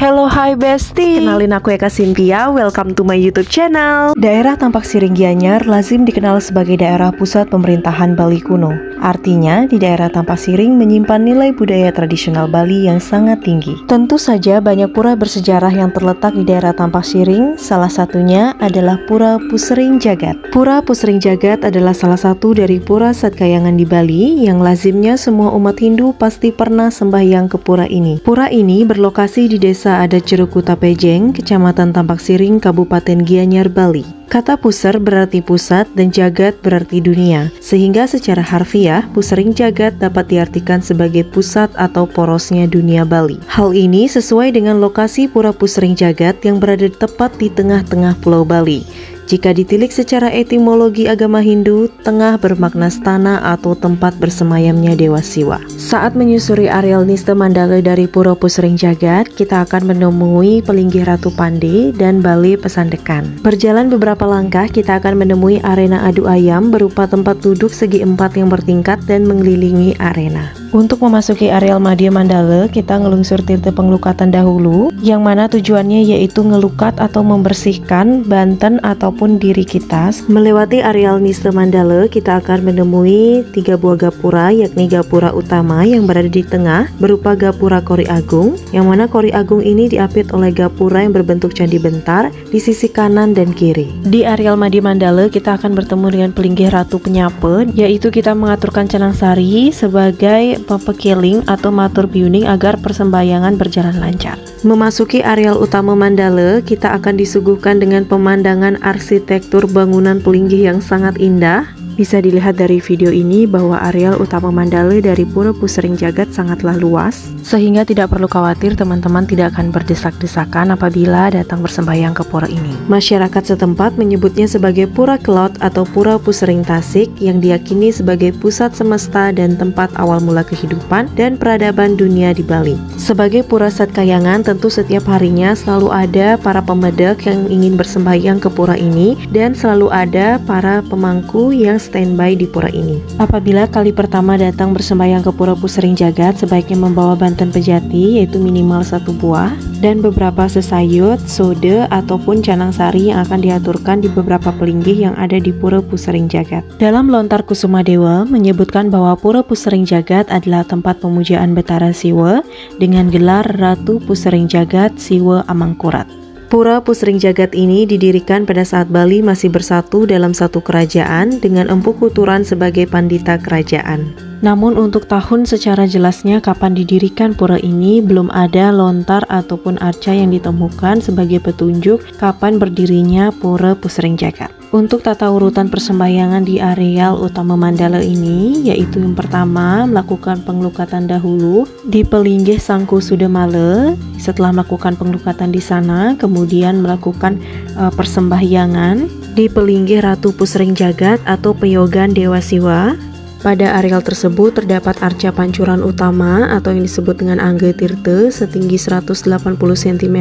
Hello, hi bestie. Kenalin aku Eka Cynthia, welcome to my YouTube channel. Daerah Tampak Siring Gianyar lazim dikenal sebagai daerah pusat pemerintahan Bali kuno. Artinya, di daerah Tampak Siring menyimpan nilai budaya tradisional Bali yang sangat tinggi. Tentu saja banyak pura bersejarah yang terletak di daerah Tampak Siring, salah satunya adalah Pura Pusering Jagat. Pura Pusering Jagat adalah salah satu dari pura Satkayangan di Bali yang lazimnya semua umat Hindu pasti pernah sembahyang ke pura ini. Pura ini berlokasi di Desa Adat Jeruk Kutapejeng, Kecamatan Tampak Siring, Kabupaten Gianyar, Bali. Kata puser berarti pusat dan jagat berarti dunia, sehingga secara harfiah Pusering Jagat dapat diartikan sebagai pusat atau porosnya dunia Bali. Hal ini sesuai dengan lokasi Pura Pusering Jagat yang berada tepat di tengah-tengah Pulau Bali. Jika ditilik secara etimologi agama Hindu, tengah bermakna stana atau tempat bersemayamnya Dewa Siwa. Saat menyusuri areal Niste Mandala dari Pura Pusering Jagat, kita akan menemui Pelinggih Ratu Pande dan Balai Pesandekan. Berjalan beberapa langkah, kita akan menemui arena adu ayam berupa tempat duduk segi empat yang bertingkat dan mengelilingi arena. Untuk memasuki areal Madya Mandala, kita ngelungsur tirta pengelukatan dahulu, yang mana tujuannya yaitu ngelukat atau membersihkan banten ataupun diri kita. Melewati areal Niste Mandala, kita akan menemui 3 buah gapura, yakni gapura utama yang berada di tengah, berupa gapura Kori Agung, yang mana Kori Agung ini diapit oleh gapura yang berbentuk candi bentar di sisi kanan dan kiri. Di areal Madya Mandala, kita akan bertemu dengan Pelinggih Ratu Penyape, yaitu kita mengaturkan canang sari sebagai pekeling atau matur biuning agar persembahyangan berjalan lancar. Memasuki areal utama Mandala, kita akan disuguhkan dengan pemandangan arsitektur bangunan Pelinggih yang sangat indah. Bisa dilihat dari video ini bahwa areal utama Mandala dari Pura Pusering Jagat sangatlah luas, sehingga tidak perlu khawatir teman-teman tidak akan berdesak-desakan apabila datang bersembahyang ke pura ini. Masyarakat setempat menyebutnya sebagai Pura Kelot atau Pura Pusering Tasik yang diyakini sebagai pusat semesta dan tempat awal mula kehidupan dan peradaban dunia di Bali. Sebagai pura Satkayangan, tentu setiap harinya selalu ada para pemedek yang ingin bersembahyang ke pura ini dan selalu ada para pemangku yang standby di pura ini. Apabila kali pertama datang bersembahyang ke Pura Pusering Jagat, sebaiknya membawa banten pejati yaitu minimal 1 buah dan beberapa sesayut, sode ataupun canang sari yang akan diaturkan di beberapa pelinggih yang ada di Pura Pusering Jagat. Dalam Lontar Kusuma Dewa menyebutkan bahwa Pura Pusering Jagat adalah tempat pemujaan Betara Siwa dengan gelar Ratu Pusering Jagat Siwa Amangkurat. Pura Pusering Jagat ini didirikan pada saat Bali masih bersatu dalam satu kerajaan dengan Empu Kuturan sebagai pandita kerajaan. Namun untuk tahun secara jelasnya kapan didirikan pura ini belum ada lontar ataupun arca yang ditemukan sebagai petunjuk kapan berdirinya Pura Pusering Jagat. Untuk tata urutan persembahyangan di areal utama Mandala ini, yaitu yang pertama melakukan pengelukatan dahulu di Pelinggih Sangku Sudamala. Setelah melakukan pengelukatan di sana, kemudian melakukan persembahyangan di Pelinggih Ratu Pusering Jagat atau Peyogan Dewa Siwa. Pada areal tersebut terdapat arca pancuran utama atau yang disebut dengan Angge Tirte setinggi 180 cm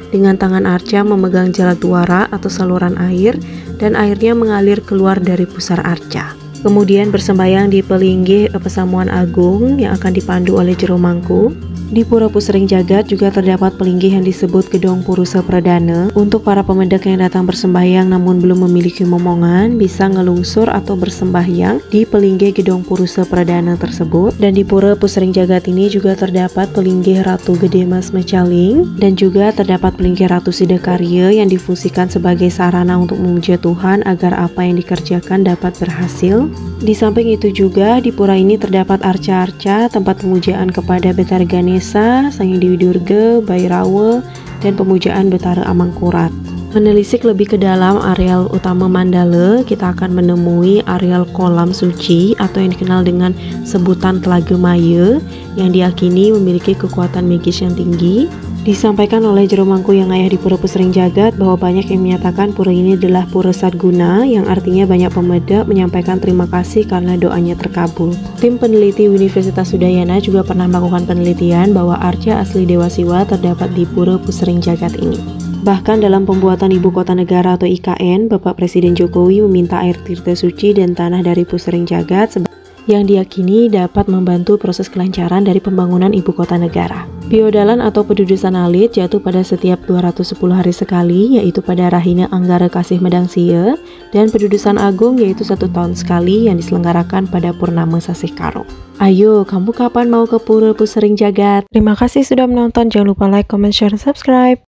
dengan tangan arca memegang jala duara atau saluran air dan airnya mengalir keluar dari pusar arca. Kemudian bersembahyang di Pelinggih Pesamuan Agung yang akan dipandu oleh Jero Mangku. Di Pura Pusering Jagat juga terdapat pelinggih yang disebut Gedong Purusa Pradana. Untuk para pemedek yang datang bersembahyang namun belum memiliki momongan, bisa ngelungsur atau bersembahyang di Pelinggih Gedong Purusa Pradana tersebut. Dan di Pura Pusering Jagat ini juga terdapat Pelinggih Ratu Gede Mas Mecaling dan juga terdapat Pelinggih Ratu Sidakarya yang difungsikan sebagai sarana untuk memuja Tuhan agar apa yang dikerjakan dapat berhasil. Di samping itu juga di pura ini terdapat arca-arca tempat pemujaan kepada Betara Ganesha, Sang Hyang Dewi Durga, Bhairawa, dan pemujaan Betara Amangkurat. Menelisik lebih ke dalam areal utama Mandala, kita akan menemui areal kolam suci atau yang dikenal dengan sebutan Telaga Maya yang diyakini memiliki kekuatan magis yang tinggi. Disampaikan oleh Jero Mangku yang ayah di Pura Pusering Jagat bahwa banyak yang menyatakan pura ini adalah Pura Sadguna, yang artinya banyak pemedek menyampaikan terima kasih karena doanya terkabul. Tim peneliti Universitas Udayana juga pernah melakukan penelitian bahwa arca asli Dewa Siwa terdapat di Pura Pusering Jagat ini. Bahkan dalam pembuatan Ibu Kota Negara atau IKN, Bapak Presiden Jokowi meminta air tirta suci dan tanah dari Pusering Jagat yang diyakini dapat membantu proses kelancaran dari pembangunan Ibu Kota Negara. Biodalan atau pedudusan alit jatuh pada setiap 210 hari sekali, yaitu pada Rahina Anggara Kasih Medang Siye, dan pedudusan agung yaitu 1 tahun sekali yang diselenggarakan pada Purnama Sasih Karo. Ayo, kamu kapan mau ke Pura Pusering Jagat? Terima kasih sudah menonton, jangan lupa like, comment, share, subscribe.